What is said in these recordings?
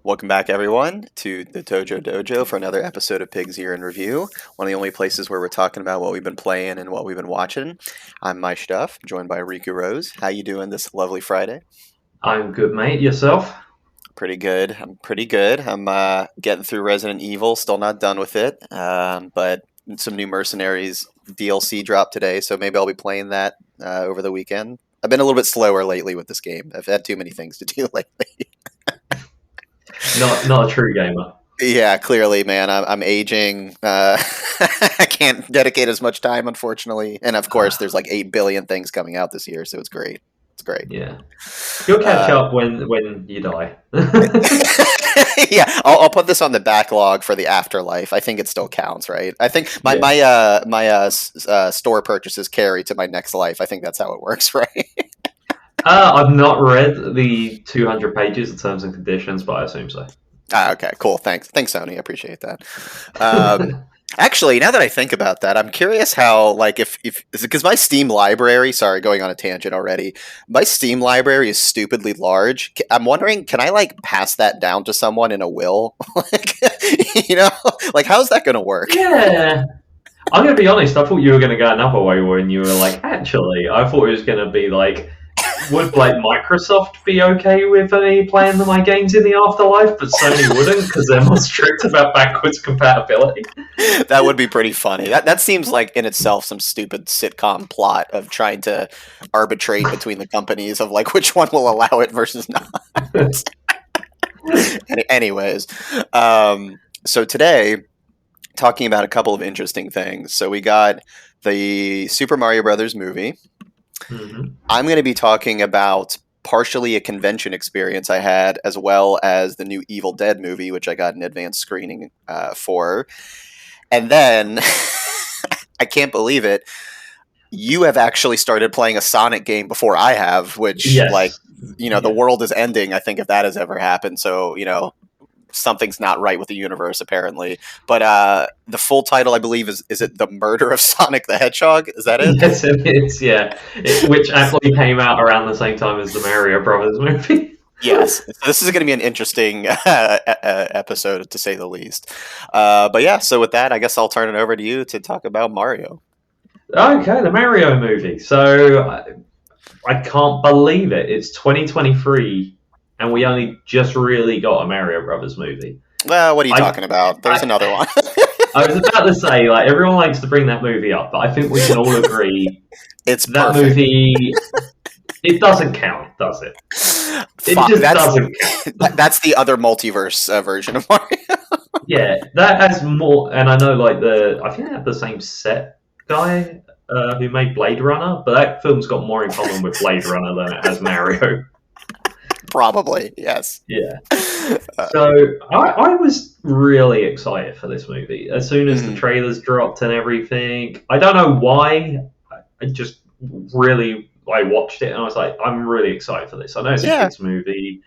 Welcome back, everyone, to the Tojo Dojo for another episode of Pigs Ear in Review, one of the only places where we're talking about what we've been playing and what we've been watching. I'm Myshtuff, joined by Riku Rose. How you doing this lovely Friday? I'm good, mate. Yourself? Pretty good. I'm pretty good. I'm getting through Resident Evil, still not done with it, but some new Mercenaries DLC dropped today, so maybe I'll be playing that over the weekend. I've been a little bit slower lately with this game. I've had too many things to do lately. Not a true gamer. Yeah, clearly, man. I'm aging. I can't dedicate as much time, unfortunately. And of course, there's like 8 billion things coming out this year, so it's great. It's great. Yeah, you'll catch up when you die. Yeah, I'll put this on the backlog for the afterlife. I think it still counts, right? I think my store purchases carry to my next life. I think that's how it works, right? I've not read the 200 pages of terms and conditions, but I assume so. Okay, cool. Thanks, Sony. I appreciate that. Actually, now that I think about that, I'm curious how, like, if because my Steam library, sorry, going on a tangent already, my Steam library is stupidly large. I'm wondering, can I, like, pass that down to someone in a will? Like, like, how's that going to work? Yeah. I'm going to be honest, I thought you were going to go another way when you were like, actually, I thought it was going to be like, would like Microsoft be okay with me playing my games in the afterlife, but Sony wouldn't because they're more strict about backwards compatibility? That would be pretty funny. That seems like in itself some stupid sitcom plot of trying to arbitrate between the companies of like which one will allow it versus not. Anyways, so today talking about a couple of interesting things. So we got the Super Mario Brothers movie. Mm-hmm. I'm going to be talking about partially a convention experience I had, as well as the new Evil Dead movie, which I got an advanced screening for. And then, I can't believe it, you have actually started playing a Sonic game before I have, which, Yes. The world is ending, I think, if that has ever happened. So, something's not right with the universe, apparently. But the full title, I believe, is it The Murder of Sonic the Hedgehog? Is that it? Yes, it is, yeah. Which actually came out around the same time as the Mario Brothers movie. Yes. This is going to be an interesting episode, to say the least. But yeah, so with that, I guess I'll turn it over to you to talk about Mario. Okay, the Mario movie. So, I can't believe it. It's 2023, and we only just really got a Mario Brothers movie. Well, what are you talking about? There's another one. I was about to say, like, everyone likes to bring that movie up, but I think we can all agree it's that perfect. movie. It doesn't count, does it? It just doesn't count. That's the other multiverse version of Mario. Yeah, that has more, and I know, I think they have the same set guy who made Blade Runner, but that film's got more in common with Blade Runner than it has Mario. Probably, yes. Yeah. So I was really excited for this movie as soon as the trailers dropped and everything. I don't know why. I just really watched it and I was like, I'm really excited for this. I know it's a kids movie,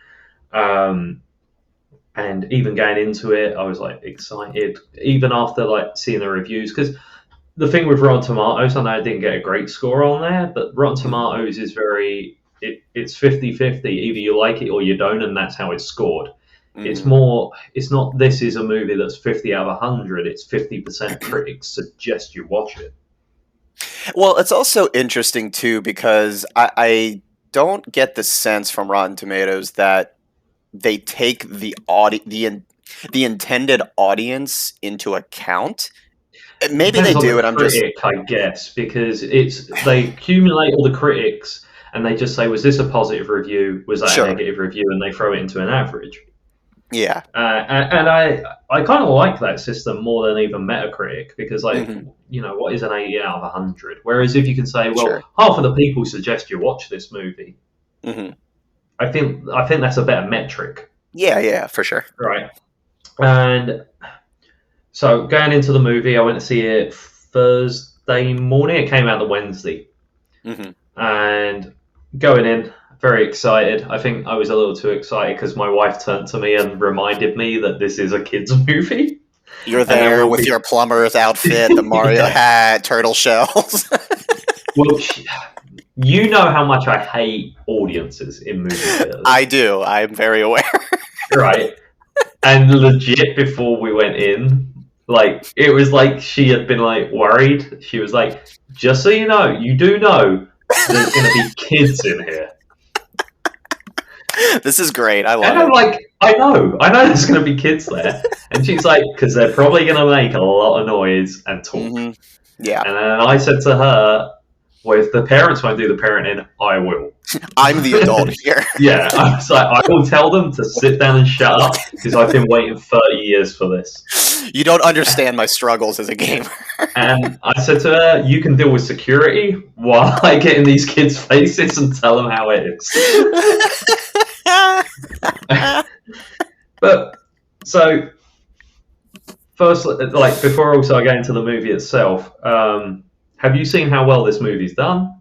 and even going into it, I was like excited. Even after seeing the reviews, because the thing with Rotten Tomatoes, I know I didn't get a great score on there, but Rotten Tomatoes is very. It's 50-50. Either you like it or you don't, and that's how it's scored. It's not this is a movie that's 50 out of 100. It's 50% critics suggest you watch it. Well, it's also interesting, too, because I don't get the sense from Rotten Tomatoes that they take the intended audience into account. Maybe they do, and I'm just... I guess, because they accumulate all the critics... And they just say, was this a positive review? Was that a negative review? And they throw it into an average. Yeah. And I kind of like that system more than even Metacritic because, what is an 80 out of 100? Whereas if you can say, well, half of the people suggest you watch this movie, I think that's a better metric. Yeah, for sure. Right. And so going into the movie, I went to see it Thursday morning. It came out the Wednesday. And going in, very excited. I think I was a little too excited because my wife turned to me and reminded me that this is a kids' movie. You're there with your plumber's outfit, the Mario hat, turtle shells. Well, you know how much I hate audiences in movie theaters. I do. I'm very aware. Right. And legit, before we went in, like, it was like she had been, like, worried. She was like, just so you do know there's going to be kids in here. This is great. I love and I'm it. like, I know there's going to be kids there. And she's like, because they're probably going to make a lot of noise and talk. Mm-hmm. Yeah. And then I said to her, well, if the parents won't do the parenting, I will. I'm the adult here. Yeah, I was like, I will tell them to sit down and shut up because I've been waiting 30 years for this. You don't understand my struggles as a gamer. And I said to her, you can deal with security while I get in these kids' faces and tell them how it is. But, so, first, like, before also I get into the movie itself, have you seen how well this movie's done?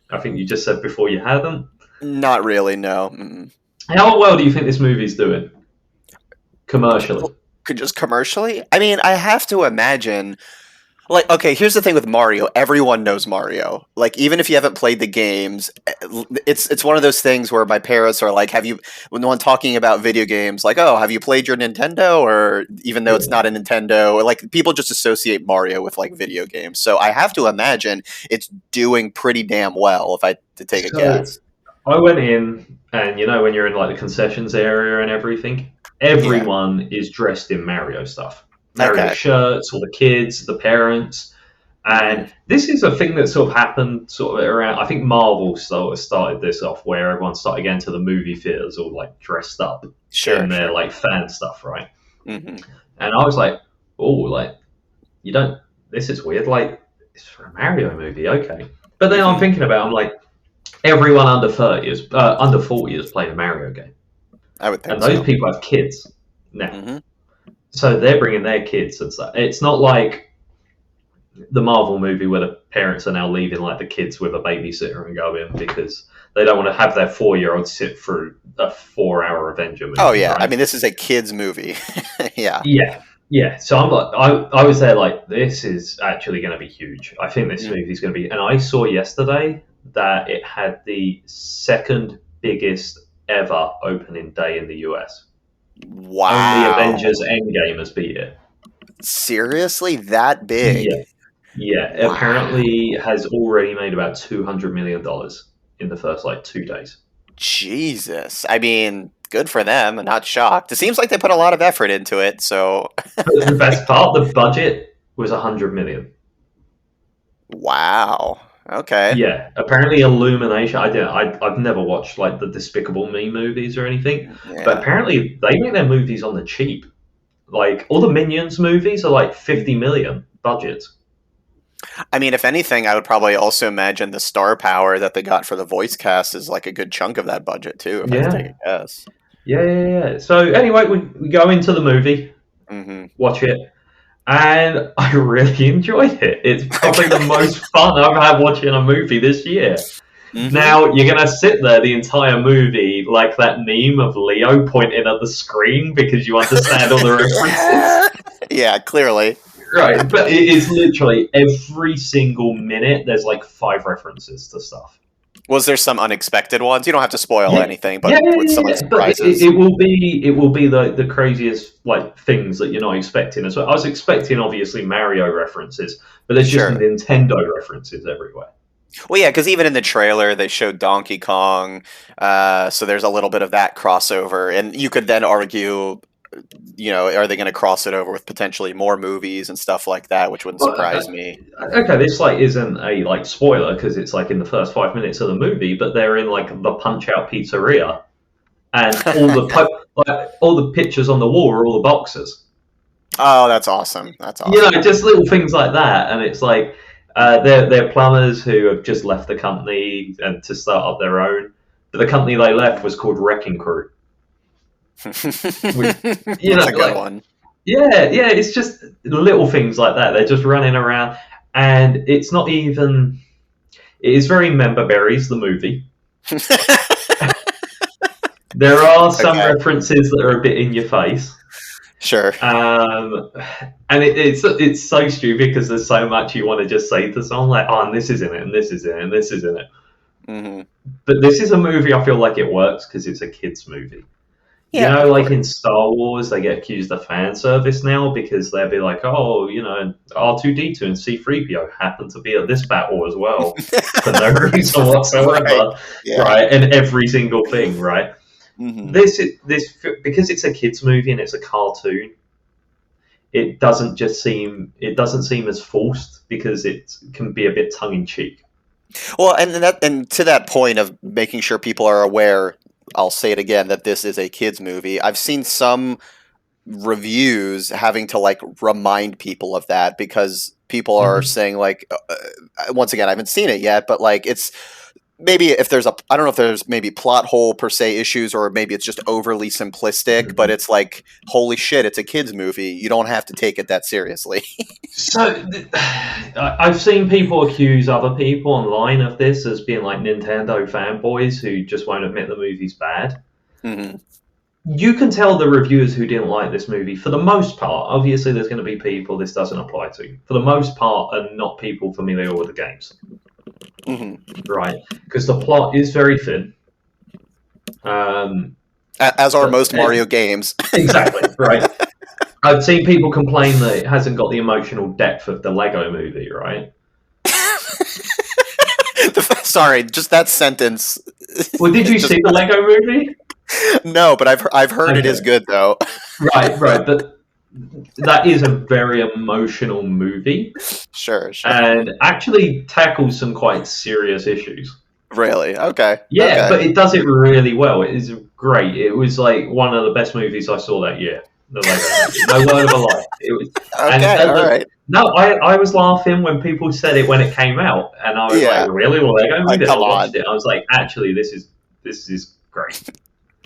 I think you just said before you hadn't. Not really, no. Mm-mm. How well do you think this movie's doing? Commercially? Just commercially? I mean, I have to imagine... Like, okay, here's the thing with Mario. Everyone knows Mario. Like, even if you haven't played the games, it's one of those things where my parents are like, when talking about video games, like, oh, have you played your Nintendo? Or even though it's not a Nintendo, or like, people just associate Mario with, like, video games. So I have to imagine it's doing pretty damn well, if I to take a guess. I went in, and when you're in, like, the concessions area and everything, everyone is dressed in Mario stuff. Mario shirts, all the kids, the parents. And this is a thing that sort of happened sort of around, I think Marvel started this off, where everyone started getting to the movie theaters all like dressed up in their like fan stuff, right? Mm-hmm. And I was like, oh, like, this is weird, like, it's for a Mario movie, okay. But then I'm thinking about it, I'm like, everyone under 40 is playing a Mario game. I would think and those people have kids now. Mm-hmm. So they're bringing their kids and stuff. It's not like the Marvel movie where the parents are now leaving like the kids with a babysitter and go in because they don't want to have their 4-year-old sit through a 4-hour Avenger movie. Oh yeah, right? I mean this is a kids movie. Yeah. So I'm like, I was there like, this is actually going to be huge. I think this movie is going to be. And I saw yesterday that it had the second biggest ever opening day in the US. Wow. Only Avengers Endgame has beat it. Seriously? That big? Yeah. Wow. Apparently has already made about $200 million in the first, 2 days. Jesus. I mean, good for them. I'm not shocked. It seems like they put a lot of effort into it, so... The best part, the budget was $100 million. Wow. Okay. Yeah, apparently Illumination. I've never watched the Despicable Me movies or anything, but apparently they make their movies on the cheap. Like all the Minions movies are $50 million budgets. I mean, if anything, I would probably also imagine the star power that they got for the voice cast is a good chunk of that budget too. If I had to take a guess. Yeah. So anyway, we go into the movie, watch it. And I really enjoyed it. It's probably the most fun I've had watching a movie this year. Mm-hmm. Now, you're going to sit there the entire movie like that meme of Leo pointing at the screen because you understand all the references. Yeah, clearly. Right, but it is literally every single minute there's 5 references to stuff. Was there some unexpected ones? You don't have to spoil anything, but with some surprises. It will be the craziest things that you're not expecting as well. I was expecting obviously Mario references, but there's just Nintendo references everywhere. Well, yeah, because even in the trailer they showed Donkey Kong, so there's a little bit of that crossover, and you could then argue, are they going to cross it over with potentially more movies and stuff like that, which wouldn't surprise me. Okay, this isn't a spoiler because it's in the first 5 minutes of the movie, but they're in the Punch Out Pizzeria, and all the pictures on the wall are all the boxes. Oh, that's awesome! That's awesome. Just little things like that, and it's they're plumbers who have just left the company and to start up their own. But the company they left was called Wrecking Crew. That's a good one. Yeah, it's just little things like that. They're just running around, and it's not even. It is very Member Berries, the movie. There are some references that are a bit in your face. Sure. And it's so stupid because there's so much you want to just say to someone like, oh, and this is in it, and this is in it, and this is in it. Mm-hmm. But this is a movie I feel like it works because it's a kids' movie. Yeah, You know, like in Star Wars, they get accused of fan service now because they'll be like, oh, you know, R2D2 and C3PO happen to be at this battle as well for no reason whatsoever, right? And every single thing, right? Mm-hmm. This because it's a kids' movie and it's a cartoon. It doesn't seem as forced because it can be a bit tongue in cheek. Well, and to that point of making sure people are aware, I'll say it again, that this is a kids movie. I've seen some reviews having to like remind people of that because people are saying like, once again, I haven't seen it yet, but like it's maybe if there's I don't know if there's maybe plot hole per se issues or maybe it's just overly simplistic, but it's like, holy shit, it's a kids movie. You don't have to take it that seriously. So I've seen people accuse other people online of this as being like Nintendo fanboys who just won't admit the movie's bad. Mm-hmm. You can tell the reviewers who didn't like this movie, for the most part, obviously there's going to be people this doesn't apply to, for the most part are not people familiar with the games. Mm-hmm. Right, because the plot is very thin. As are most Mario games. Exactly, right. I've seen people complain that it hasn't got the emotional depth of the Lego movie, right? Sorry, just that sentence. Well, did you see the Lego movie? No, but I've heard it is good though. Right, but that is a very emotional movie. Sure. And actually tackles some quite serious issues. Really? Okay. Yeah, okay. But it does it really well. It is great. It was like one of the best movies I saw that year. The Lego movie. No word of a lie. It was, okay, all right. No, I was laughing when people said it when it came out, and I was like, "Really? Well, Lego movie?" Like, I watched it. I was like, "Actually, this is great."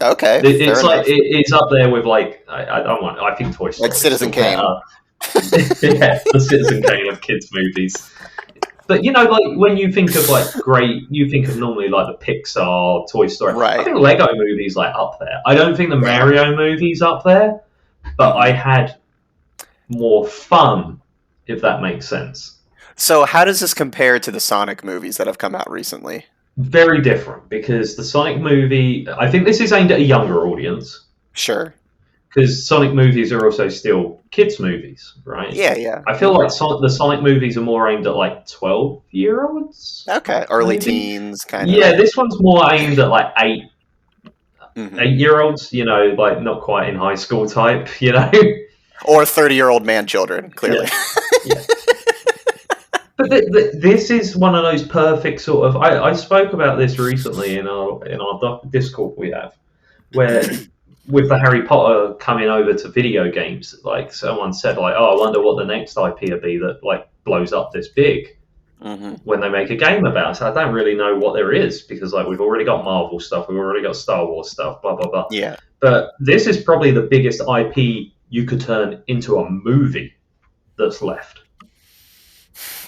Okay, it's like it's up there with like I think Toy Story, like Citizen Kane. Yeah, the Citizen Kane of kids movies. But you know, like when you think of like great, you think of normally like the Pixar, Toy Story. Right. I think Lego movies like up there. I don't think the Mario movies up there, but I had more fun, if that makes sense. So how does this compare to the Sonic movies that have come out recently? Very different, because the Sonic movie, I think this is aimed at a younger audience. Sure. Because Sonic movies are also still kids' movies, right? Yeah. I feel like the Sonic movies are more aimed at like 12-year-olds. Okay, early teens, kind of. Yeah, this one's more aimed at like 8-year-olds, you know, like not quite in high school type, you know? Or 30-year-old man children, clearly. Yeah. But this is one of those perfect sort of. I spoke about this recently in our Discord we have, where with the Harry Potter coming over to video games, like someone said, like, "Oh, I wonder what the next IP will be that like blows up this big when they make a game about it." So I don't really know what there is because like we've already got Marvel stuff, we've already got Star Wars stuff, blah blah blah. Yeah. But this is probably the biggest IP you could turn into a movie that's left.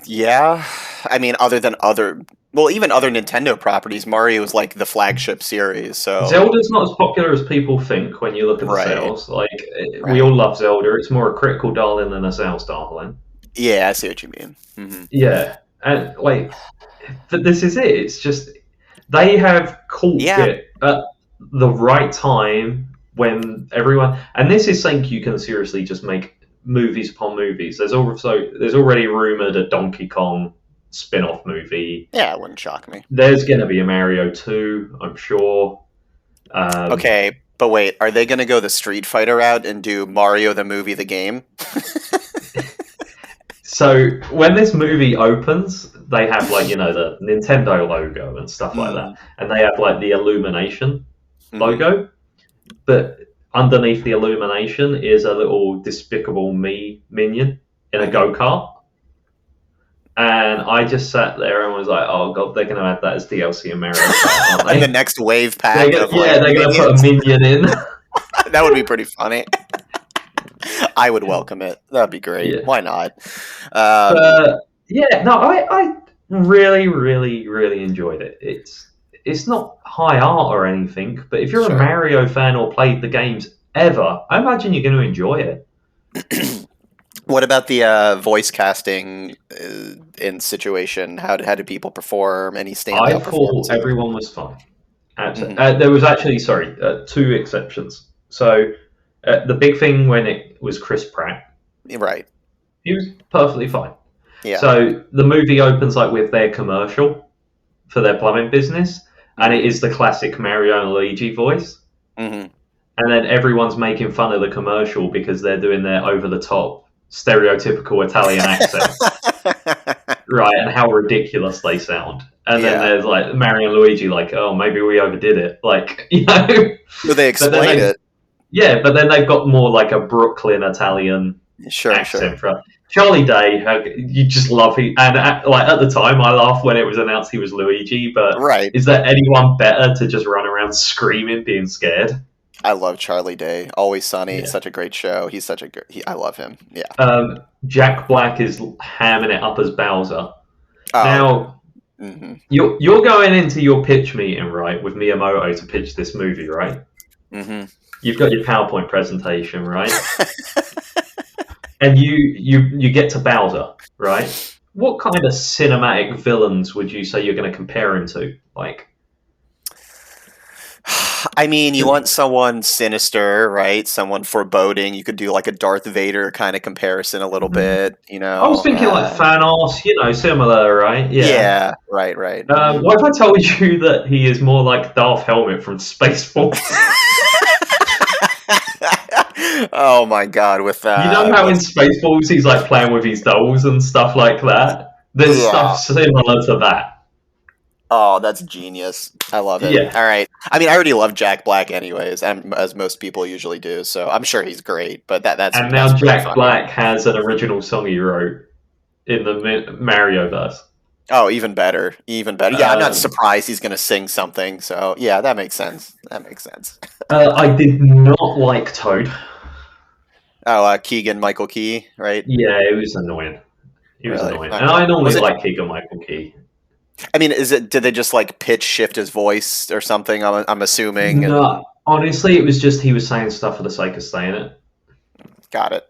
Yeah, I mean, even other Nintendo properties, Mario is like the flagship series. So Zelda's not as popular as people think when you look at the sales. Like we all love Zelda. It's more a critical darling than a sales darling. Yeah, I see what you mean. Mm-hmm. Yeah, and like, but this is it. It's just they have caught it at the right time when everyone. And this is something you can seriously just make movies upon movies. There's already rumored a Donkey Kong spin-off movie. Yeah, it wouldn't shock me. There's going to be a Mario 2, I'm sure. Okay, but wait, are they going to go the Street Fighter route and do Mario the movie, the game? So when this movie opens, they have like, you know, the Nintendo logo and stuff like that, and they have like the Illumination logo, but underneath the Illumination is a little Despicable Me minion in a go-kart. And I just sat there and was like, oh god, they're going to add that as DLC in Mario Kart, aren't they? And the next wave pack they're going to put a minion in. That would be pretty funny. I would welcome it. That'd be great. Yeah. Why not? I really, really, really enjoyed it. It's not high art or anything, but if you're a Mario fan or played the games ever, I imagine you're going to enjoy it. What about the voice casting in situation? How did people perform? Any I standout thought performances? everyone was fine. Hmm. There was actually, two exceptions. So the big thing when it was Chris Pratt, Right. he was perfectly fine. Yeah. So the movie opens like with their commercial for their plumbing business, and it Hmm. is the classic Mario and Luigi voice. Hmm. And then everyone's making fun of the commercial because they're doing their over the top, stereotypical Italian accents, right? And how ridiculous they sound. And then Yeah. there's like Mario and Luigi, like, oh, maybe we overdid it, like, you know. Well, they But then explain it. but then they've got more like a Brooklyn Italian Sure. Sure. accent for Charlie Day. You just love and like at the time, I laughed when it was announced he was Luigi. But Right. is there anyone better to just run around screaming, being scared? I love Charlie Day. Always Sunny. Yeah. Such a great show. He's such a good. I love him. Yeah. Jack Black is hamming it up as Bowser. Oh. Now Hmm. you're going into your pitch meeting, right, with Miyamoto to pitch this movie, right? Hmm. You've got your PowerPoint presentation, right? And you get to Bowser, right? What kind of cinematic villains would you say you're going to compare him to? Like, I mean, you want someone sinister, right? Someone foreboding. You could do like a Darth Vader kind of comparison a little bit, you I was know? thinking like Thanos, similar, right? Yeah. Yeah, right, right. What if I told you that he is more like Darth Helmet from Spaceballs? Oh my God, with You know how in Spaceballs he's like playing with his dolls and stuff like that? There's yeah. stuff similar to that. Oh, that's genius. I love it. Yeah. All right. I mean, I already love Jack Black anyways, as most people usually do, so I'm sure he's great, but that's And now pretty Jack funny. Black has an original song he wrote in the Mario verse. Oh, even better. Even better. Yeah, I'm not Um, surprised he's going to sing something, so yeah, that makes sense. That makes sense. I did not like Toad. Oh, Keegan Michael Key, right? Yeah, it was annoying. He was Really? annoying. And Okay. I normally Was it? like Keegan Michael Key. I mean, is it? Did they just like pitch shift his voice or something? I'm assuming. And No, honestly, it was just he was saying stuff for the sake of saying it. got it.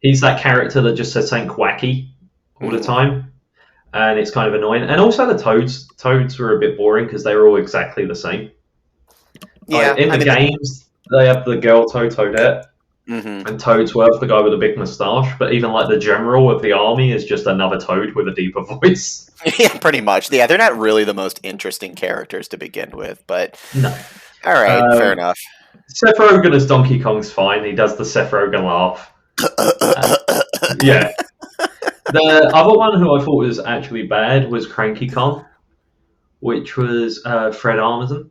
He's that character that just says something wacky all the Hmm. time, and it's kind of annoying. And also the Toads were a bit boring because they were all exactly the same. Yeah, Like in I the mean, games, they have the girl Toad, Toadette, hmm. and Toadsworth, the guy with the big moustache. But even like the general of the army is just another Toad with a deeper voice. Yeah, pretty much. Yeah, they're not really the most interesting characters to begin with, but No. all right, fair enough. Seth Rogen as Donkey Kong's fine. He does the Seth Rogen laugh. Yeah. The other one who I thought was actually bad was Cranky Kong, which was Fred Armisen.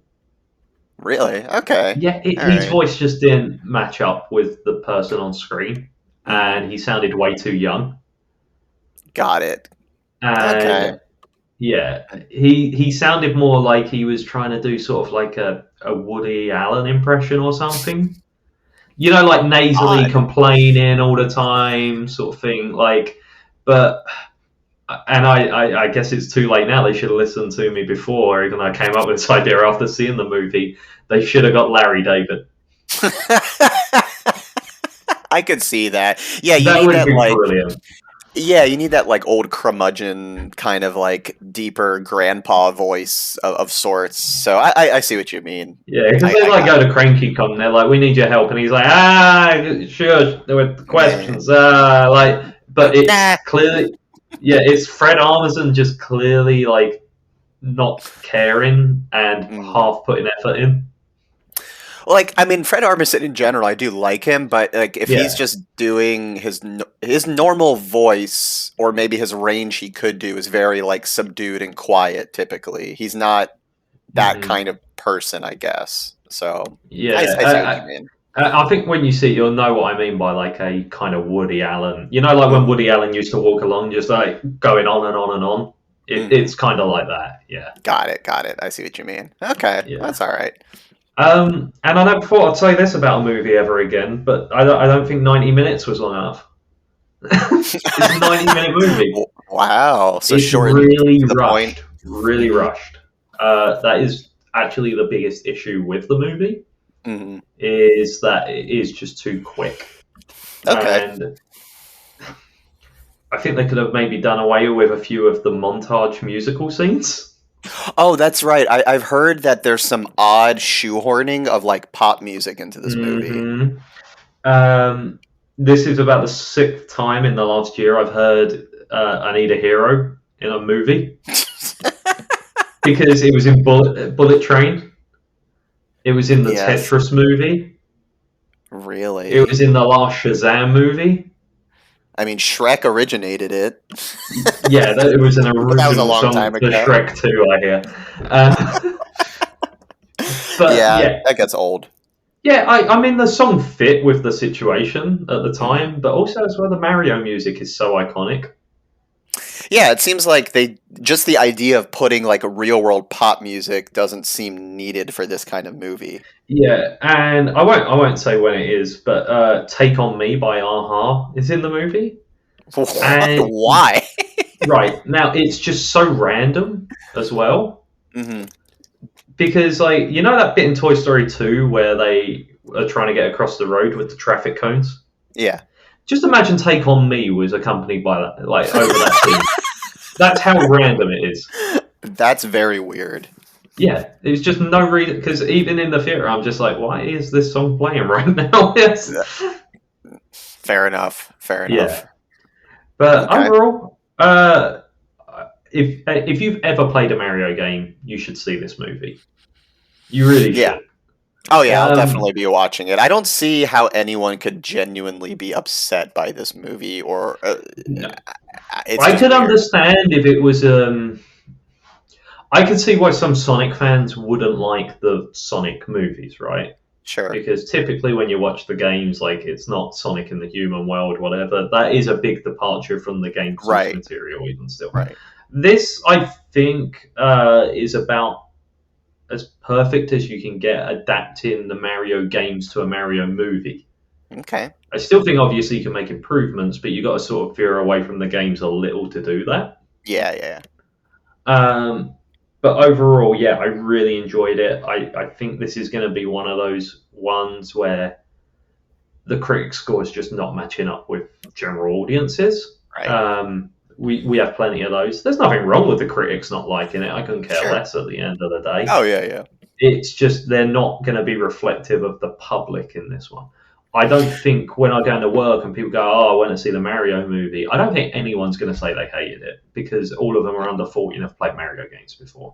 Really? Okay. Yeah, All his right. voice just didn't match up with the person on screen, and he sounded way too young. Got it. Okay. And yeah, he sounded more like he was trying to do sort of like a Woody Allen impression or something. Like nasally Odd. complaining all the time, sort of thing. Like, but and I guess it's too late now. They should have listened to me before, even though I came up with this idea after seeing the movie. They should have got Larry David. I could see that. Yeah, you That need would that be like. brilliant. Yeah, you need that like old curmudgeon kind of like deeper grandpa voice of sorts. So I see what you mean. Yeah, because I they like got go to Cranky Kong. They're like, "We need your help," and he's like, sure." There were it. questions. But it's Nah. clearly, yeah, it's Fred Armisen just clearly like not caring and half putting effort in. Like, I mean, Fred Armisen in general, I do like him, but like, if he's Yeah. just doing his normal voice, or maybe his range, he could do is very like subdued and quiet. Typically, he's not that kind of person, I guess. So I see what you Yeah, mean. I think when you see it, you'll know what I mean by like a kind of Woody Allen. Like when Woody Allen used to walk along, just like going on and on and on. It's kind of like that. Yeah. Got it. Got it. I see what you mean. Okay, Yeah. that's all right. And I never thought I'd say this about a movie ever again, but I don't think 90 minutes was long enough. It's a 90-minute movie. Wow. So It's short really to the rushed. point. Really rushed. That is actually the biggest issue with the movie. Mm-hmm. is that it is just too quick. Okay. And I think they could have maybe done away with a few of the montage musical scenes. Oh, that's right. I've heard that there's some odd shoehorning of like pop music into this movie. Mm-hmm. This is about the 6th time in the last year I've heard "I Need a Hero" in a movie because it was in Bullet Train. It was in the Yes, Tetris movie. It really. was in the last Shazam movie. I mean, Shrek originated it, Yeah, it was an but that was a original long song time for ago. Shrek 2, I hear. Uh, but Yeah, yeah, that gets old. yeah. I mean, the song fit with the situation at the Hmm. time, but also as well, the Mario music is so iconic. Yeah, it seems like they just the idea of putting like a real world pop music doesn't seem needed for this kind of movie. Yeah, and I won't say when it is, but "Take on Me" by Aha is in the movie, What? and Why? right now it's just so random as well Hmm. because like you know that bit in Toy Story 2 where they are trying to get across the road with the traffic cones. Yeah. Just imagine "Take on Me" was accompanied by that, like over that scene. That's how random it is. That's very weird. Yeah, there's just no reason because even in the theater, I'm just like, why is this song playing right now? Yes. Fair enough. Fair Yeah, enough. but Okay. overall, if you've ever played a Mario game, you should see this movie. You really Yeah. should. Oh yeah, I'll Um, definitely be watching it. I don't see how anyone could genuinely be upset by this movie, or no. it's I just could weird. understand if it was. I could see why some Sonic fans wouldn't like the Sonic movies, right? Sure. Because typically when you watch the games, like it's not Sonic in the human world, whatever. That is a big departure from the game source Right. material, even still. Right. This, I think, is about as perfect as you can get adapting the Mario games to a Mario movie. Okay. I still think obviously you can make improvements, but you got to sort of veer away from the games a little to do that. Yeah. Yeah. Um, but overall, yeah, I really enjoyed it. I think this is going to be one of those ones where the critic score is just not matching up with general audiences. Right. We have plenty of those. There's nothing wrong with the critics not liking it. I couldn't care Sure. less at the end of the day. Oh yeah. Yeah. It's just they're not going to be reflective of the public in this one. I don't think when I go into work and people go, "Oh, I went to see the Mario movie," I don't think anyone's going to say they hated it because all of them are under 40 and have played Mario games before.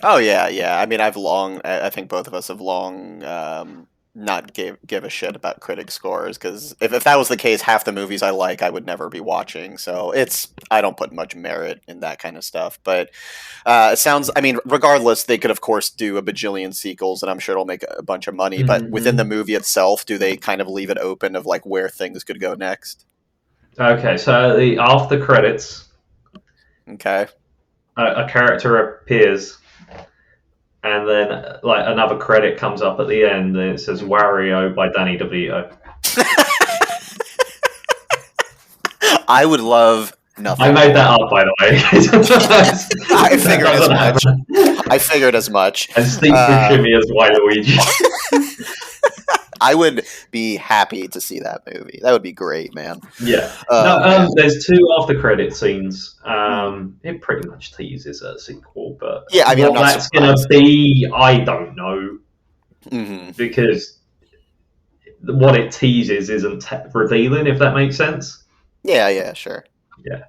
Oh yeah. Yeah. I mean, I think both of us have long not give a shit about critic scores because if that was the case, half the movies I like I would never be watching. So I don't put much merit in that kind of stuff. But it sounds. I mean, regardless, they could of course do a bajillion sequels, and I'm sure it'll make a bunch of money. But within the Mm-hmm. movie itself, do they kind of leave it open of like where things could go next? Okay, so the after credits, Okay. a character appears, and then like another credit comes up at the end, and it says "Wario" by Danny DeVito. I would love I nothing made that more. up, by the way. I That figured as doesn't much. happen. I figured as much. And Steve Um, Buscemi as Waluigi. I would be happy to see that movie. That would be great, man. Yeah. No, Oh man. there's two after credit scenes. Hmm. It pretty much teases a sequel, but Yeah, I mean, I'm what not that's going to surprised. be, I don't know, Hmm. because what it teases isn't revealing, if that makes sense. Yeah, yeah, sure. Yeah. Yeah,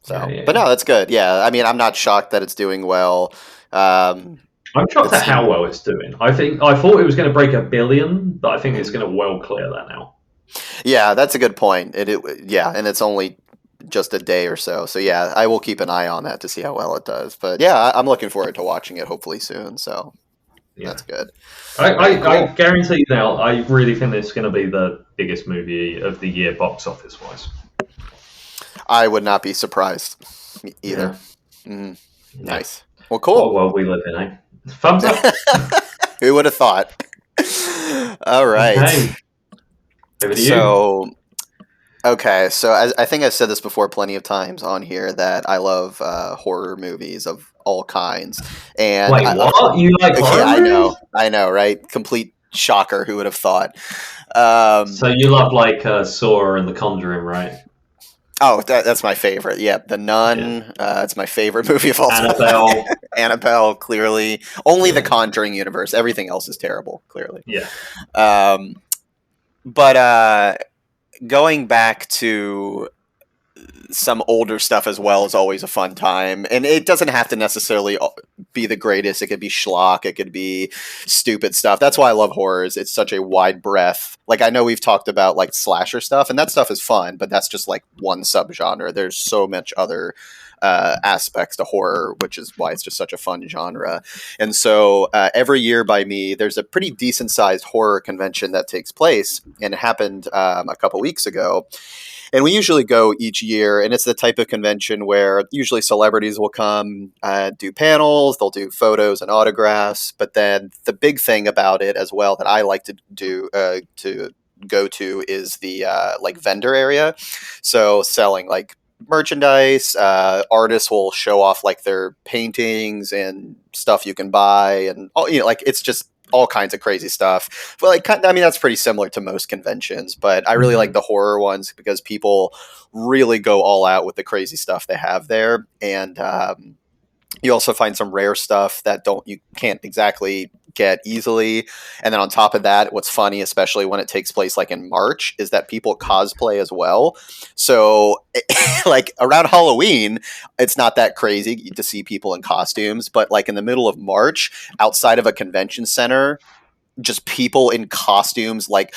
So, yeah, but yeah. no, that's good. Yeah, I mean, I'm not shocked that it's doing well. Um, I'm shocked it at how seemed, well it's doing. I thought it was going to break 1 billion, but I think it's mhm. going to well clear that now. Yeah, that's a good point. Yeah, and it's only just a day or so. So yeah, I will keep an eye on that to see how well it does. But yeah, I'm looking forward to watching it hopefully soon. So Yeah. that's good. All right, I cool. guarantee you now, I really think this is going to be the biggest movie of the year box office wise. I would not be surprised either. Yeah. Mhm. Yeah. Nice. Well, What a cool. world we live in, eh? Thumbs up. Who would have thought? All right. Okay. Over to you. So, okay. So, I think I've said this before plenty of times on here that I love horror movies of all kinds. And, Wait, of course, what? You like yeah, horror movies? I know, right? Complete Shocker, who would have thought? So you love like Saw and The Conjuring, right? Oh, that's my favorite. Yeah, The Yeah. Nun. It's my favorite movie of all time. Annabelle. Annabelle, clearly. Only the Yeah. Conjuring universe. Everything else is terrible, clearly. Yeah. But going back to some older stuff as well is always a fun time, and it doesn't have to necessarily be the greatest. It could be schlock, it could be stupid stuff. That's why I love horrors. It's such a wide breadth. Like, I know we've talked about like slasher stuff, and that stuff is fun, but that's just like one subgenre. There's so much other aspects to horror, which is why it's just such a fun genre. And so every year by me, there's a pretty decent sized horror convention that takes place, and it happened a couple weeks ago. And we usually go each year, and it's the type of convention where usually celebrities will come, do panels, they'll do photos and autographs. But then the big thing about it as well that I like to do to go to is the like vendor area. So selling like merchandise, artists will show off like their paintings and stuff you can buy, and like it's just all kinds of crazy stuff. But like, I mean, that's pretty similar to most conventions, but I really like the horror ones because people really go all out with the crazy stuff they have there. And you also find some rare stuff that you can't exactly get easily. And then on top of that, what's funny, especially when it takes place like in March, is that people cosplay as well. So like around Halloween, it's not that crazy to see people in costumes, but like in the middle of March, outside of a convention center, just people in costumes, like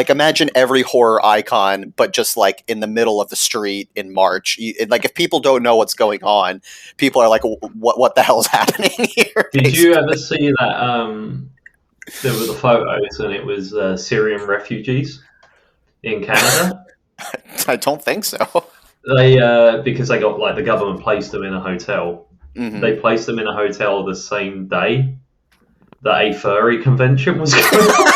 imagine every horror icon, but just like in the middle of the street in March. Like if people don't know what's going on, people are like, "What the hell's happening here?" Did you ever see that? There were the photos, and it was Syrian refugees in Canada. I don't think so. They because they got like the government placed them in a hotel. Mm-hmm. They placed them in a hotel the same day that a furry convention was going on.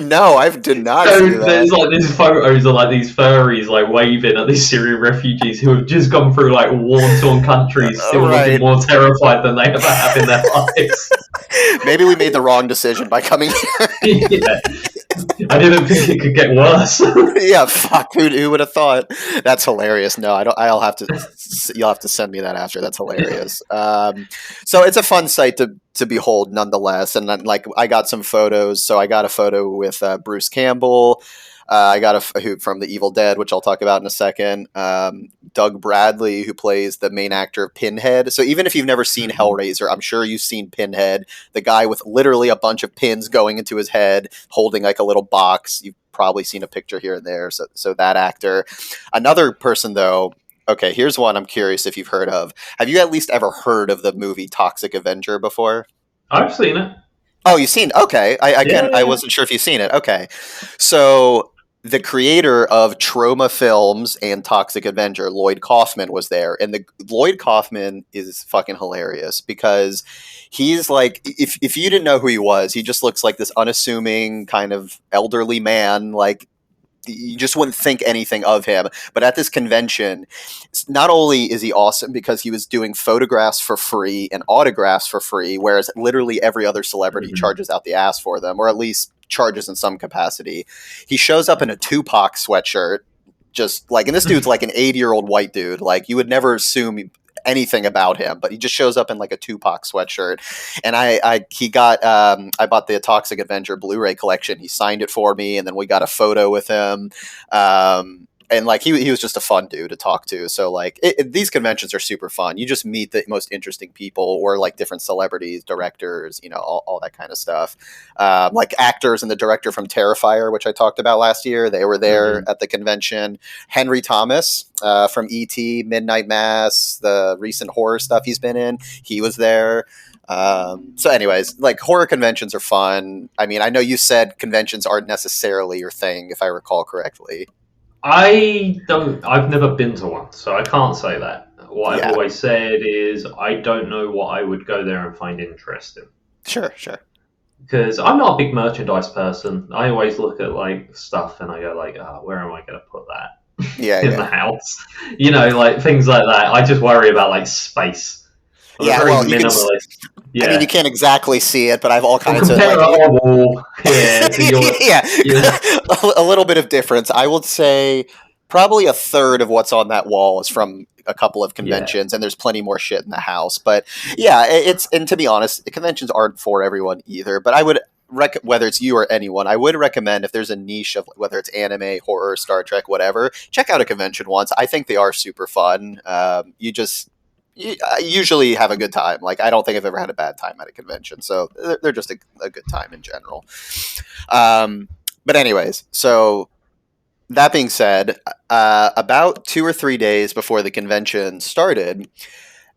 No, I did not So see that. there's like these photos of like these furries like waving at these Syrian refugees who have just gone through like war-torn countries, still looking more terrified than they ever have in their lives. Maybe we made the wrong decision by coming here. Yeah. I didn't think it could get worse. Yeah, fuck. Who would have thought? That's hilarious. No, I don't. I'll have to. You'll have to send me that after. That's hilarious. So it's a fun sight to behold, nonetheless. And then, like, I got some photos. So I got a photo with Bruce Campbell. I got a from The Evil Dead, which I'll talk about in a second. Doug Bradley, who plays the main actor of Pinhead. So even if you've never seen Hellraiser, I'm sure you've seen Pinhead, the guy with literally a bunch of pins going into his head, holding like a little box. You've probably seen a picture here and there. So that actor. Another person, though. Okay, here's one I'm curious if you've heard of. Have you at least ever heard of the movie Toxic Avenger before? I've seen it. Oh, you've seen it? Okay. I wasn't sure if you've seen it. Okay. So the creator of Troma Films and Toxic Avenger, Lloyd Kaufman, was there. And Lloyd Kaufman is fucking hilarious because he's like, if you didn't know who he was, he just looks like this unassuming kind of elderly man, like, you just wouldn't think anything of him. But at this convention, not only is he awesome because he was doing photographs for free and autographs for free, whereas literally every other celebrity charges out the ass for them, or at least charges in some capacity. He shows up in a Tupac sweatshirt, just like, and this dude's like an 80-year-old white dude. Like, you would never assume anything about him, but he just shows up in like a Tupac sweatshirt. And I bought the Toxic Avenger Blu-ray collection. He signed it for me, and then we got a photo with him. And like he was just a fun dude to talk to. So like these conventions are super fun. You just meet the most interesting people, or like different celebrities, directors, all that kind of stuff. Like actors and the director from Terrifier, which I talked about last year, they were there at the convention. Henry Thomas from E.T., Midnight Mass, the recent horror stuff he's been in, he was there. So anyways, like horror conventions are fun. I mean, I know you said conventions aren't necessarily your thing, if I recall correctly. I've never been to one, so I can't say that. What I've always said is I don't know what I would go there and find interesting. Sure. Because I'm not a big merchandise person. I always look at like stuff and I go like, where am I going to put that? In the house? Like things like that. I just worry about like space. I'm a Yeah, very well, you can. minimalist. I mean, you Yeah. can't exactly see it, but I've all Well, kinds of compare like. our wall, yeah, to your, Yeah, your a little bit of difference. I would say probably a third of what's on that wall is from a couple of yeah. conventions, and there's plenty more shit in the house. But yeah, it's and to be honest, the conventions aren't for everyone either. But I would whether it's you or anyone, I would recommend if there's a niche of whether it's anime, horror, Star Trek, whatever, check out a convention once. I think they are super fun. You usually have a good time. Like I don't think I've ever had a bad time at a convention, so they're just a good time in general. Um, but anyways, so that being said, about 2 or 3 days before the convention started,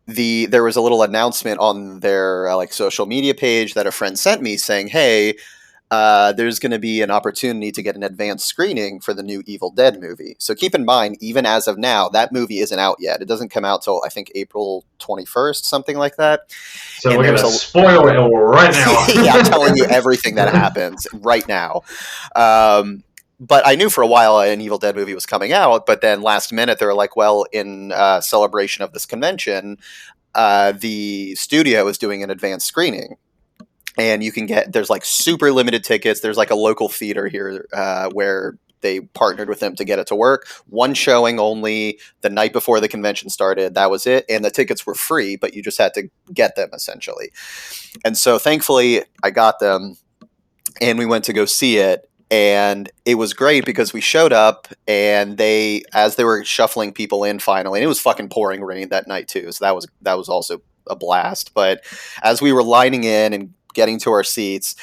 there was a little announcement on their like social media page that a friend sent me saying, "Hey, there's going to be an opportunity to get an advanced screening for the new Evil Dead movie." So keep in mind, even as of now, that movie isn't out yet. It doesn't come out till I think April 21st, something like that. So And we're there's gonna a spoil it all right now. yeah, I'm telling you everything that happens right now. But I knew for a while an Evil Dead movie was coming out, but then last minute they were like, well, in celebration of this convention, the studio is doing an advanced screening. And you can there's like super limited tickets. There's like a local theater here where they partnered with them to get it to work. One showing only the night before the convention started. That was it. And the tickets were free, but you just had to get them essentially. And so thankfully I got them and we went to go see it. And it was great because we showed up and as they were shuffling people in finally, and it was fucking pouring rain that night too. So that was also a blast. But as we were lining in and getting to our seats,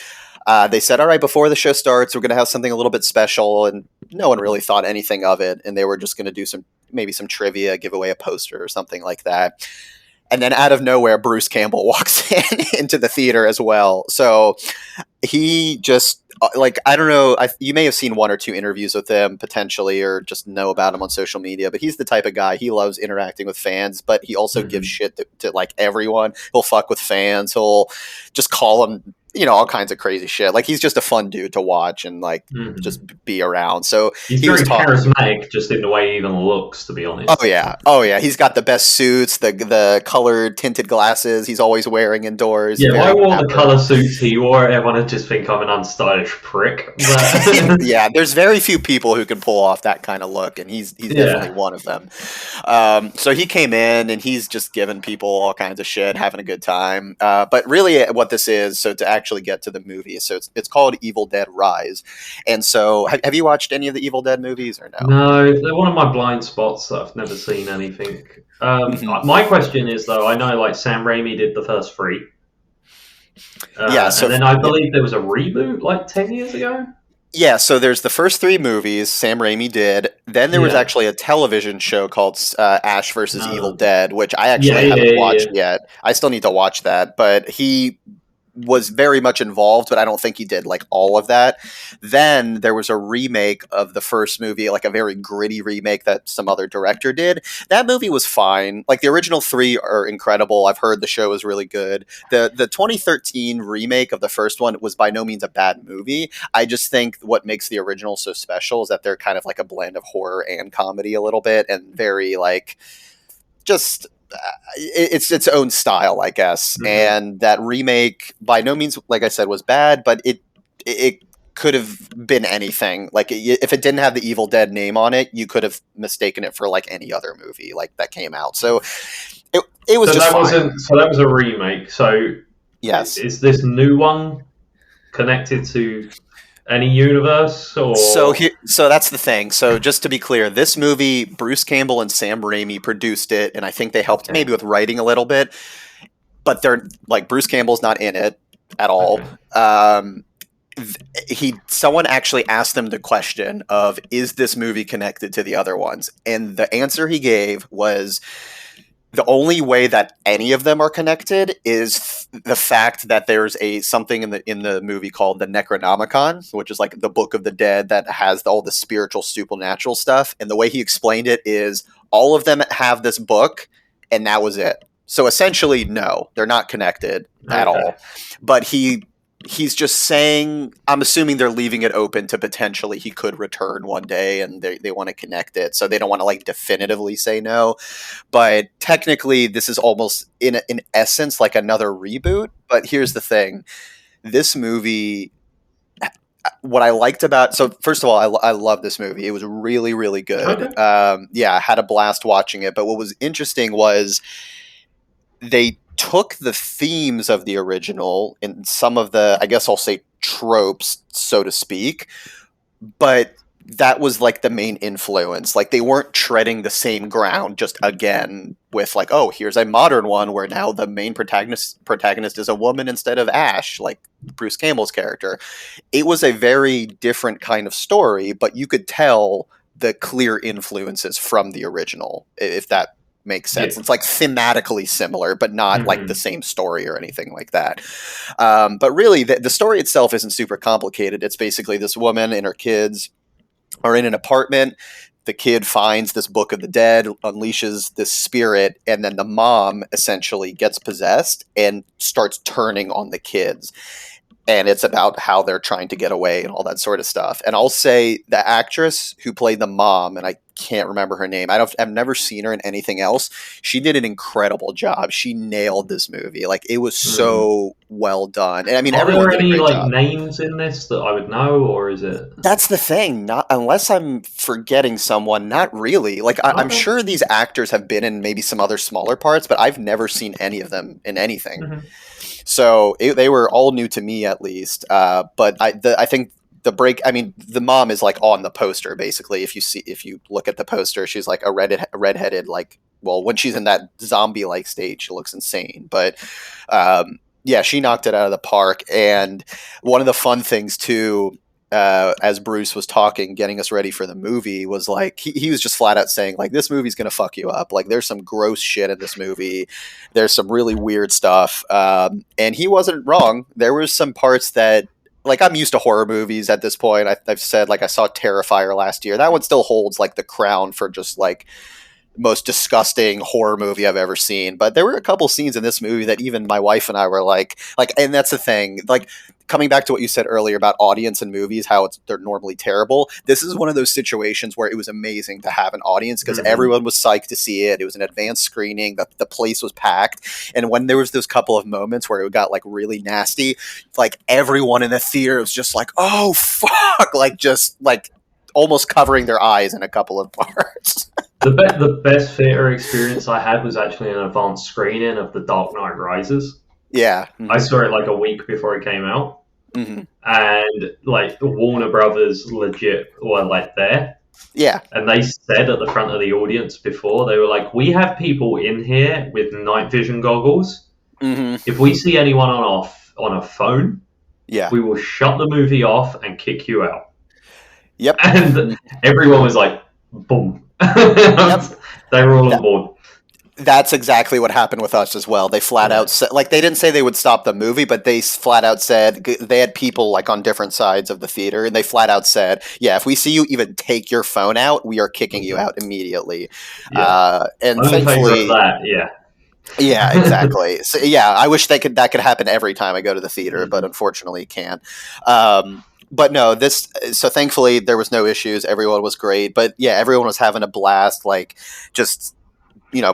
they said, all right, before the show starts, we're going to have something a little bit special. And no one really thought anything of it. And they were just going to do maybe some trivia, give away a poster or something like that. And then out of nowhere, Bruce Campbell walks into the theater as well. So he just like I don't know. You may have seen one or two interviews with him potentially, or just know about him on social media. But he's the type of guy, he loves interacting with fans, but he also gives shit to like everyone. He'll fuck with fans. He'll just call them, all kinds of crazy shit. Like he's just a fun dude to watch and like just be around. So He's he very was talking. charismatic, just in the way he even looks. To be honest. Oh yeah. He's got the best suits, the colored tinted glasses. He's always wearing indoors. Yeah, if I wore the dapper. colour suits he wore, everyone would just think I'm an unstylish prick. But yeah, there's very few people who can pull off that kind of look, and he's definitely one of them. So he came in and he's just giving people all kinds of shit, having a good time. But really, what this is, so to actually get to the movie, so it's called Evil Dead Rise. And so, have you watched any of the Evil Dead movies or no? No, they're one of my blind spots that I've never seen anything. My question is though, I know like Sam Raimi did the first three. Yeah, so and then I believe there was a reboot like 10 years ago. Yeah, so there's the first three movies Sam Raimi did. Then there was actually a television show called Ash versus Evil Dead, which I actually haven't watched yet. I still need to watch that, but he was very much involved, but I don't think he did like all of that. Then there was a remake of the first movie, like a very gritty remake that some other director did. That movie was fine. Like the original three are incredible. I've heard the show is really good. The 2013 remake of the first one was by no means a bad movie. I just think what makes the original so special is that they're kind of like a blend of horror and comedy a little bit, and very like just it's its own style, I guess. Mm-hmm. And that remake by no means, like I said, was bad, but it could have been anything. Like if it didn't have the Evil Dead name on it, you could have mistaken it for like any other movie like that came out. So it was just fine. So that was a remake. So yes, is this new one connected to any universe? Or so that's the thing. So just to be clear, this movie, Bruce Campbell and Sam Raimi produced it, and I think they helped maybe with writing a little bit. But they're like Bruce Campbell's not in it at all. Someone actually asked them the question of, is this movie connected to the other ones? And the answer he gave was, the only way that any of them are connected is the fact that there's something in the movie called the Necronomicon, which is like the Book of the Dead that has all the spiritual supernatural stuff. And the way he explained it is all of them have this book, and that was it. So essentially, no, they're not connected at all. But he he's just saying, I'm assuming they're leaving it open to potentially he could return one day, and they want to connect it, so they don't want to like definitively say no. But technically, this is almost in essence like another reboot. But here's the thing: this movie, what I liked about, so first of all, I love this movie. It was really, really good. Okay. Yeah, I had a blast watching it. But what was interesting was they took the themes of the original and some of the, I guess I'll say, tropes, so to speak, but that was like the main influence. Like they weren't treading the same ground just again with like, oh, here's a modern one where now the main protagonist is a woman instead of Ash, like Bruce Campbell's character. It was a very different kind of story, but you could tell the clear influences from the original, if that makes sense. Yeah. It's like thematically similar, but not like the same story or anything like that. But really, the story itself isn't super complicated. It's basically this woman and her kids are in an apartment. The kid finds this Book of the Dead, unleashes this spirit, and then the mom essentially gets possessed and starts turning on the kids. And it's about how they're trying to get away and all that sort of stuff. And I'll say the actress who played the mom, and I can't remember her name. I've never seen her in anything else. She did an incredible job. She nailed this movie. Like it was so well done. And I mean, Are everyone there did a any great like job. names in this that I would know, or is it? That's the thing. Not unless I'm forgetting someone. Not really. Like I'm Okay. sure these actors have been in maybe some other smaller parts, but I've never seen any of them in anything. So they were all new to me, at least. But I think the break. I mean, the mom is like on the poster basically. If you look at the poster, she's like a redheaded, like, well, when she's in that zombie like stage, she looks insane. But yeah, she knocked it out of the park. And one of the fun things too, as Bruce was talking, getting us ready for the movie, was like he was just flat out saying like, this movie's gonna fuck you up. Like there's some gross shit in this movie. There's some really weird stuff, and he wasn't wrong. There was some parts that, like, I'm used to horror movies at this point. I've said, like, I saw Terrifier last year. That one still holds like the crown for just like most disgusting horror movie I've ever seen. But there were a couple scenes in this movie that even my wife and I were like, and that's the thing, like, coming back to what you said earlier about audience and movies, how they're normally terrible. This is one of those situations where it was amazing to have an audience because everyone was psyched to see it. It was an advanced screening. The place was packed. And when there was those couple of moments where it got like really nasty, like everyone in the theater was just like, oh fuck, like just like almost covering their eyes in a couple of parts. The best theater experience I had was actually an advanced screening of The Dark Knight Rises. Yeah. I saw it like a week before it came out. Mm-hmm. And like Warner Brothers legit were like there. Yeah. And they said at the front of the audience before, they were like, we have people in here with night vision goggles. Mm-hmm. If we see anyone on a phone, yeah, we will shut the movie off and kick you out. Yep. And everyone was like, boom. Yep. They were all on board. That's exactly what happened with us as well. They flat out said, like, they didn't say they would stop the movie, but they flat out said, they had people like on different sides of the theater, and they flat out said, yeah, if we see you even take your phone out, we are kicking you out immediately. Yeah. And I'm thankfully, that, yeah. Yeah, exactly. So, yeah, I wish that could happen every time I go to the theater, but unfortunately it can't. But no, so thankfully there was no issues. Everyone was great, but yeah, everyone was having a blast, like just,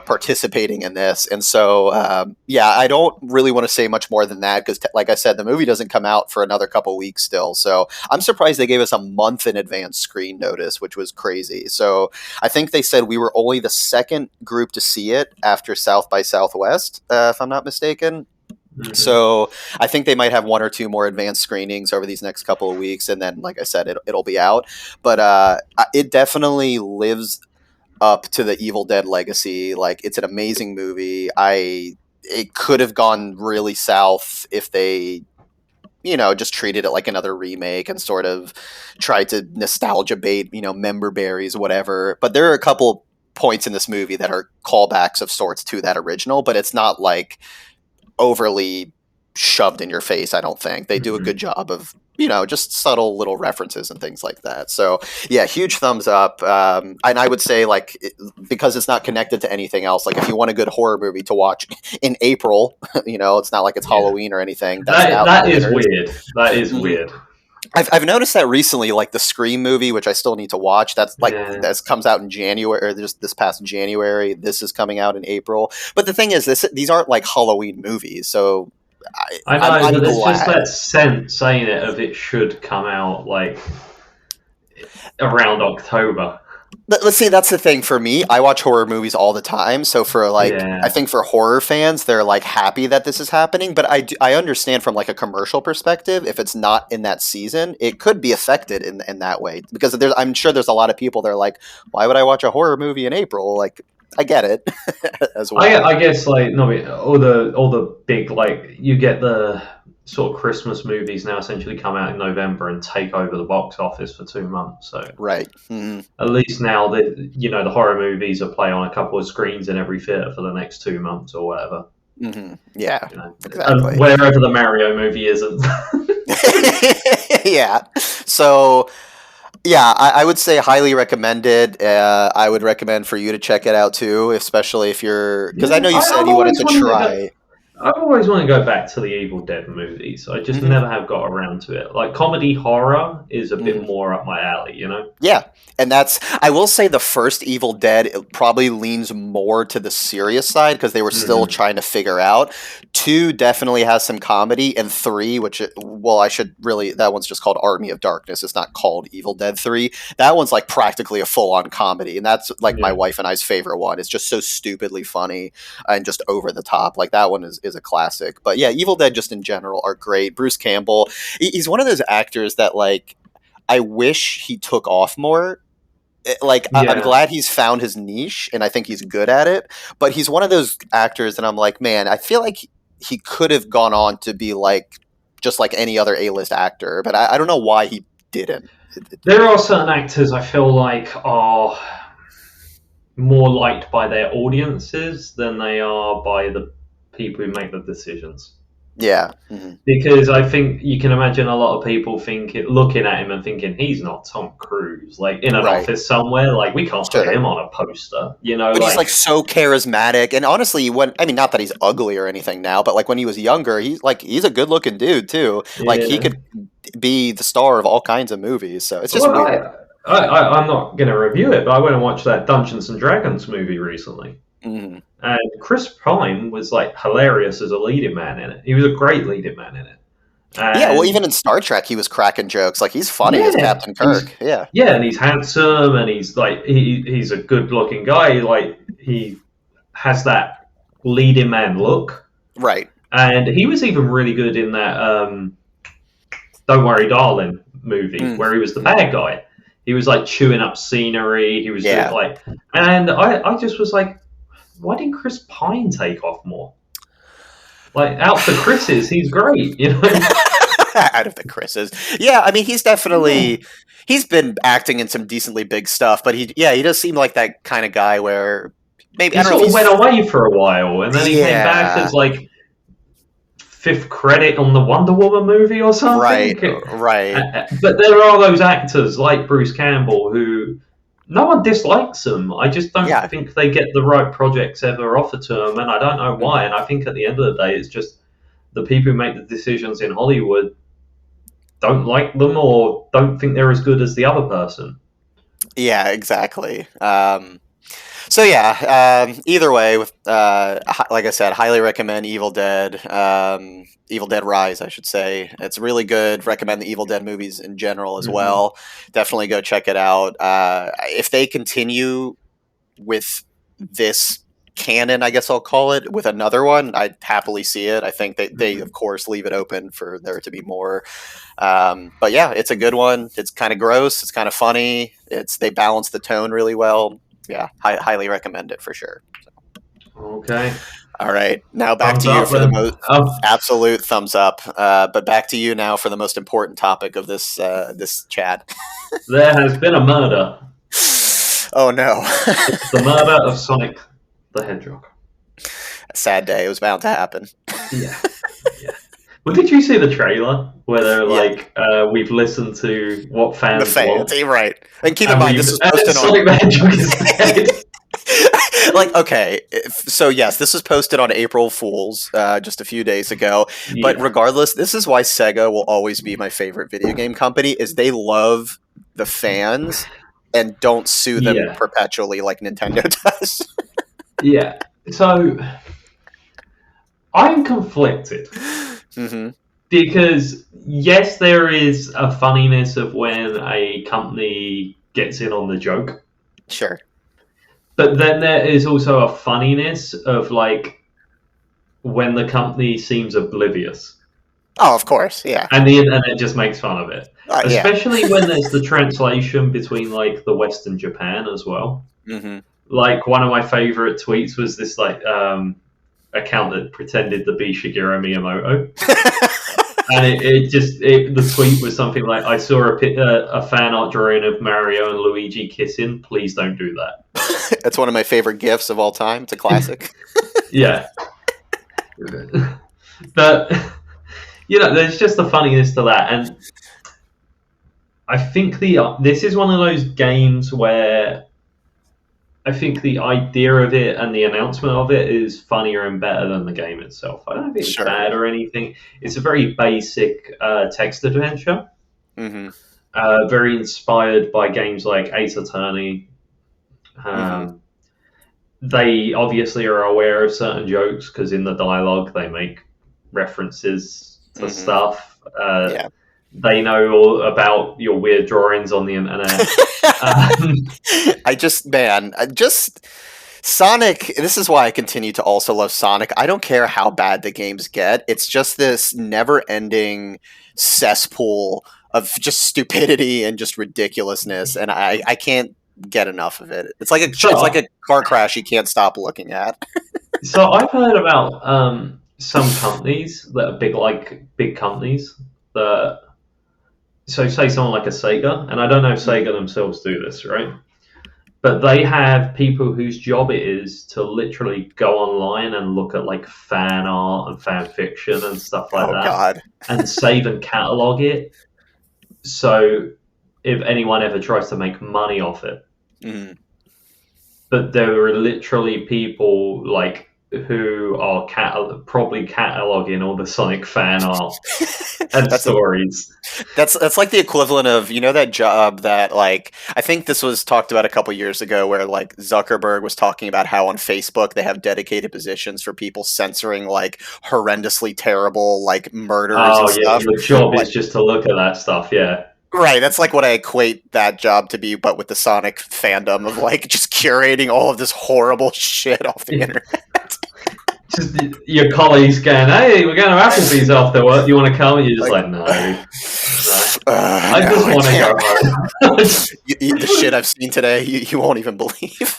participating in this. And so, yeah, I don't really want to say much more than that because, like I said, the movie doesn't come out for another couple weeks still. So I'm surprised they gave us a month in advance screen notice, which was crazy. So I think they said we were only the second group to see it after South by Southwest, if I'm not mistaken. Mm-hmm. So I think they might have one or two more advanced screenings over these next couple of weeks. And then, like I said, it'll be out. But it definitely lives up to the Evil Dead legacy. Like, it's an amazing movie. It could have gone really south if they, just treated it like another remake and sort of tried to nostalgia bait, member berries, whatever. But there are a couple points in this movie that are callbacks of sorts to that original, but it's not like overly shoved in your face. I don't think they do a good job of just subtle little references and things like that. So yeah, huge thumbs up. And I would say because it's not connected to anything else, like if you want a good horror movie to watch in April, it's not like it's Halloween or anything. That is weird. That is weird. I've noticed that recently, like the Scream movie, which I still need to watch. That comes out in January, or just this past January. This is coming out in April. But the thing is, these aren't like Halloween movies, so I know, but it's just that sense, saying it, of it should come out like around October. Let's see, that's the thing for me. I watch horror movies all the time, so I think for horror fans, they're like happy that this is happening. But I understand from like a commercial perspective, if it's not in that season, it could be affected in that way, because I'm sure there's a lot of people that are like, why would I watch a horror movie in April? Like, I get it as well. I guess like no, all the big, like, you get the sort of Christmas movies now essentially come out in November and take over the box office for 2 months. So right, mm-hmm. At least now that the horror movies are play on a couple of screens in every theater for the next 2 months or whatever. Mm-hmm. Yeah, exactly. Wherever the Mario movie isn't. Yeah. So. Yeah, I would say highly recommended. I would recommend for you to check it out too, especially if you're, because I know you said you wanted to try. I've always wanted to go back to the Evil Dead movies. I just never have got around to it. Like, comedy horror is a bit more up my alley, Yeah, and I will say the first Evil Dead, it probably leans more to the serious side because they were still trying to figure out. 2 definitely has some comedy, and 3, that one's just called Army of Darkness. It's not called Evil Dead 3. That one's like practically a full-on comedy, and that's like my wife and I's favorite one. It's just so stupidly funny and just over the top. Like, that one is a classic. But yeah, Evil Dead just in general are great. Bruce Campbell, he's one of those actors that like I wish he took off more. I'm glad he's found his niche, and I think he's good at it. But he's one of those actors that I'm like, man, I feel like he could have gone on to be like just like any other A-list actor, but I don't know why he didn't. There are certain actors I feel like are more liked by their audiences than they are by the people who make the decisions. Yeah. Mm-hmm. Because I think you can imagine a lot of people looking at him and thinking, he's not Tom Cruise, like in an office somewhere, like we can't put him on a poster, But he's like so charismatic, and honestly, not that he's ugly or anything now, but like when he was younger, he's a good looking dude too. Like he could be the star of all kinds of movies. So it's just weird. I'm not going to review it, but I went and watched that Dungeons and Dragons movie recently. Mm-hmm. And Chris Pine was like hilarious as a leading man in it. He was a great leading man in it. And even in Star Trek, he was cracking jokes. Like, he's funny as Captain Kirk. Yeah, and he's handsome, and he's like he's a good-looking guy. Like, he has that leading man look, right? And he was even really good in that Don't Worry, Darling movie, where he was the bad guy. He was like chewing up scenery. He was doing, like, and I just was like, why didn't Chris Pine take off more? Like, out of the Chris's, he's great, Out of the Chris's. Yeah, I mean, he's definitely... He's been acting in some decently big stuff, but he does seem like that kind of guy where... Maybe he sort of went away for a while, and then he came back as, like, 5th credit on the Wonder Woman movie or something. Right. But there are those actors, like Bruce Campbell, who... No one dislikes them. I just don't think they get the right projects ever offered to them, and I don't know why. And I think at the end of the day, it's just the people who make the decisions in Hollywood don't like them or don't think they're as good as the other person. Yeah, exactly. Either way, like I said, highly recommend Evil Dead. Evil Dead Rise, I should say. It's really good. Recommend the Evil Dead movies in general as well. Definitely go check it out. If they continue with this canon, I guess I'll call it, with another one, I'd happily see it. I think they of course, leave it open for there to be more. But yeah, it's a good one. It's kind of gross. It's kind of funny. They balance the tone really well. Yeah, highly recommend it for sure. Okay. All right. Now back to you for the most absolute thumbs up. But back to you now for the most important topic of this chat. There has been a murder. Oh no! It's the murder of Sonic the Hedgehog. A sad day. It was bound to happen. Yeah. Well, did you see the trailer where they're Yeah, like, "We've listened to what the fans fans, want, right? And keep in and mind, we've this was and posted on. Sonic the Hedgehog is dead." Like, okay, so yes, this was posted on April Fools just a few days ago. But Yeah, regardless, this is why Sega will always be my favorite video game company. Is they love the fans and don't sue them yeah, perpetually like Nintendo does. yeah. So I'm conflicted Hmm. because yes, there is a funniness of when a company gets in on the joke, Sure. but then there is also a funniness of like when the company seems oblivious. Oh, of course. Yeah. And the internet just makes fun of it, Yeah. especially when there's the translation between like the West and Japan as well. Hmm. Like one of my favorite tweets was this like account that pretended to be Shigeru Miyamoto, and the tweet was something like, "I saw a fan art drawing of Mario and Luigi kissing. Please don't do that." It's one of my favorite gifs of all time. It's a classic. Yeah, but there's just the funniness to that, and I think this is one of those games where I think the idea of it and the announcement of it is funnier and better than the game itself. I don't think it's Sure. bad or anything. It's a very basic text adventure, Hmm. very inspired by games like Ace Attorney. Hmm. They obviously are aware of certain jokes because in the dialogue they make references to Hmm. stuff. Yeah. They know all about your weird drawings on the internet. I just Sonic. This is why I continue to also love Sonic. I don't care how bad the games get. It's just this never-ending cesspool of just stupidity and just ridiculousness, and I can't get enough of it. It's like So, a car crash you can't stop looking at. so I've heard about some companies that are big companies that. So say someone like a Sega, and I don't know if Sega themselves do this, right? But they have people whose job it is to literally go online and look at like fan art and fan fiction and stuff like Oh that, God. and save and catalog it. So if anyone ever tries to make money off it, Mm. but there are literally people like who are probably cataloging all the Sonic fan art and That's a stories. That's like the equivalent of that job that like I think this was talked about a couple years ago where like Zuckerberg was talking about how on Facebook they have dedicated positions for people censoring like horrendously terrible like murders and Oh yeah, stuff. your job Like is just to look at that stuff. Yeah, right, that's like what I equate that job to be, but with the Sonic fandom of like just curating all of this horrible shit off the internet. just your colleagues going, "Hey, we're going to Applebee's after work. You want to come?" And you're just like, "No, no. I No, just want to can't. go home." The shit I've seen today, you won't even believe.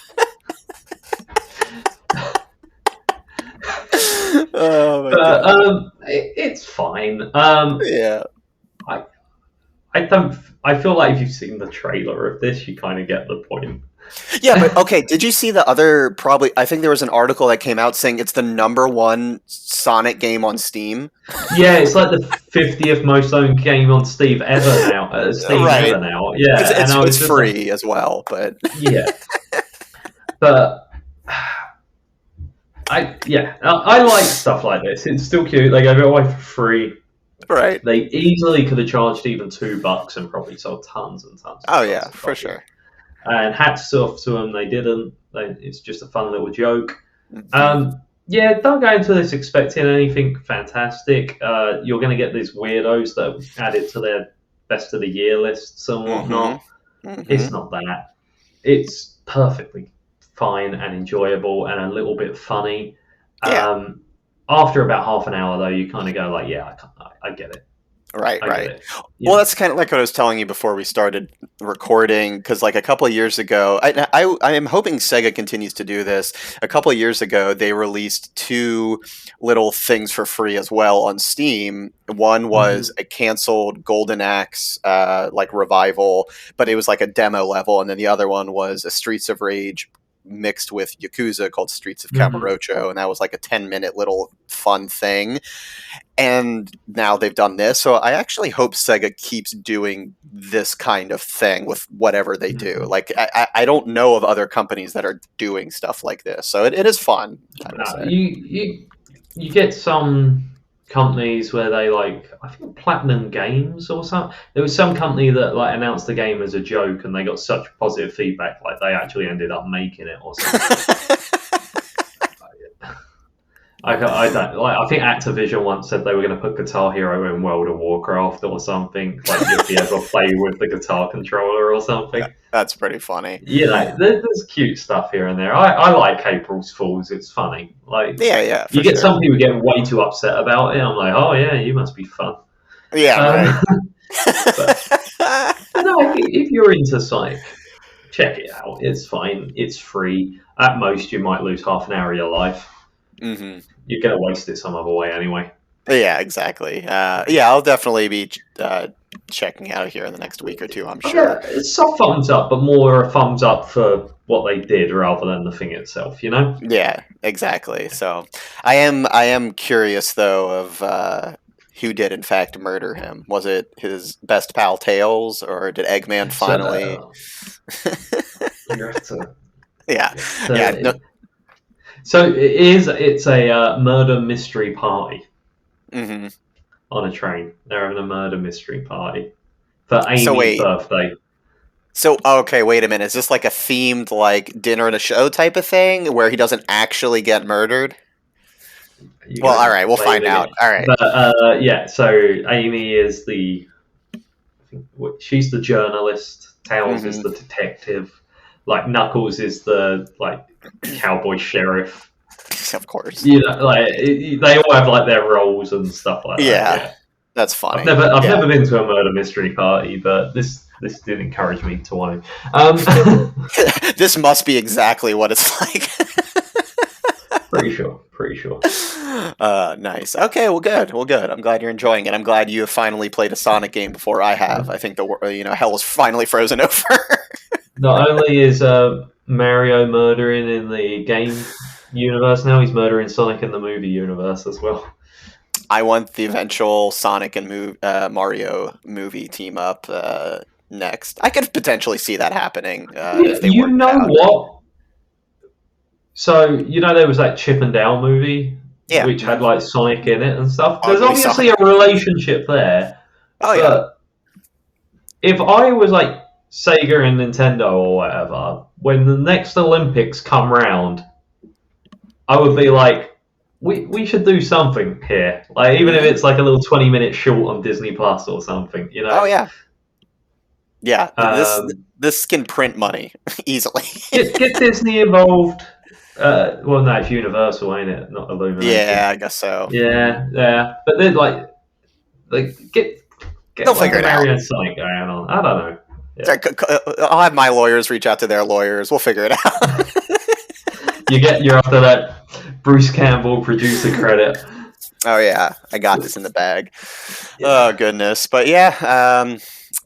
Oh my God. It's fine. Yeah. I I don't. I feel like if you've seen the trailer of this, you kind of get the point. Yeah, but okay, did you see the other probably I think there was an article that came out saying it's the #1 Sonic game on Steam. Yeah, it's like the 50th most owned game on Steam ever now. Steam Right. ever now. Yeah, and It's I was it's just like, free as well, but yeah, but I like stuff like this. It's still cute. They gave it away for free. right. They easily could have charged even $2 and probably sold tons and tons and Oh tons yeah, of for copies. sure. And hats off to them. They didn't. It's just a fun little joke. Mhm. Yeah, don't go into this expecting anything fantastic. You're going to get these weirdos that add it to their best of the year lists and Mhm. whatnot. It's Mhm. not that. It's perfectly fine and enjoyable and a little bit funny. Yeah. After about half an hour, though, you kind of go like, "Yeah, I get it. Right, I get right. it." Well, that's kind of like what I was telling you before we started recording. Because like a couple of years ago, I am hoping Sega continues to do this. A couple of years ago, they released two little things for free as well on Steam. One Mhm. was a canceled Golden Axe like revival, but it was like a demo level, and then the other one was a Streets of Rage mixed with Yakuza called Streets of Mm-hmm. Kamurocho, and that was like a 10-minute little fun thing. And now they've done this, so I actually hope Sega keeps doing this kind of thing with whatever they do. Like, I don't know of other companies that are doing stuff like this, so it is fun, I will say. You get some companies where they like, I think Platinum Games or something. There was some company that like announced the game as a joke, and they got such positive feedback, like they actually ended up making it or something. I don't like. I think Activision once said they were going to put Guitar Hero in World of Warcraft or something. Like if you ever play with the guitar controller or something. That's pretty funny. You know, there's cute stuff here and there. I like April's Fools. It's funny. Like, Yeah, you get sure. some people get way too upset about it. I'm like, oh yeah, you must be fun. Yeah, right. But no, if you're into Sonic, check it out. It's fine. It's free. At most, you might lose half an hour of your life. Mm-hmm. You're going to waste it some other way anyway. Yeah, exactly. Yeah, I'll definitely be checking out here in the next week or two, I'm sure. Yeah, it's a thumbs up, but more a thumbs up for what they did rather than the thing itself, you know? Yeah, exactly. So I am curious though of who did in fact murder him. Was it his best pal Tails, or did Eggman finally? You have to. Yeah, So, yeah. No. So it's a murder mystery party Mm-hmm. on a train. They're having a murder mystery party for So Amy's wait. birthday. So okay, wait a minute. Is this like a themed like dinner and a show type of thing where he doesn't actually get murdered? Well, all right, we'll find out. All right. But yeah, so Amy is she's the journalist. Tails is Mm-hmm. the detective. Like Knuckles is the like cowboy sheriff. Of course. You know, like they all have like their roles and stuff like that. Yeah, that's funny. I've never been to a murder mystery party, but this did encourage me to want to. This must be exactly what it's like. Pretty sure. Nice. Okay, well, good. I'm glad you're enjoying it. I'm glad you have finally played a Sonic game before I have. I think hell was finally frozen over. Not only is Mario murdering in the game universe now, he's murdering Sonic in the movie universe as well. I want the eventual Sonic and Mario movie team up next. I could potentially see that happening. If they you know out. what? So there was that Chip and Dale movie, which had like Sonic in it and stuff. There's obviously a relationship there. Oh yeah. But if I was like Sega and Nintendo or whatever, when the next Olympics come round, I would be like, we should do something here. Like even if it's like a little 20-minute short on Disney Plus or something, Oh yeah. Yeah. This can print money easily. get Disney involved. Well, no, it's Universal, ain't it? Not Illumination. Yeah, I guess so. Yeah. But they're like get they'll figure it out. Sonic going on. I don't know. Yeah. I'll have my lawyers reach out to their lawyers. We'll figure it out. You're after that Bruce Campbell producer credit. Oh yeah, I got this in the bag. Yeah. Oh goodness, but yeah.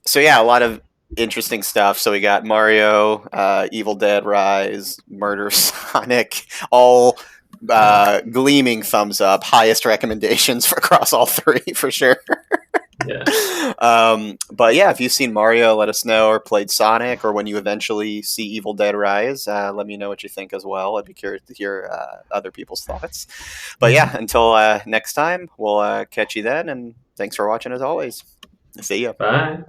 So yeah, a lot of interesting stuff. So we got Mario, Evil Dead Rise, Murder Sonic, all gleaming thumbs up, highest recommendations across all three for sure. Yeah. But yeah, if you've seen Mario, let us know, or played Sonic, or when you eventually see Evil Dead Rise, let me know what you think as well. I'd be curious to hear other people's thoughts. But yeah, until next time, we'll catch you then, and thanks for watching as always. See ya. Bye.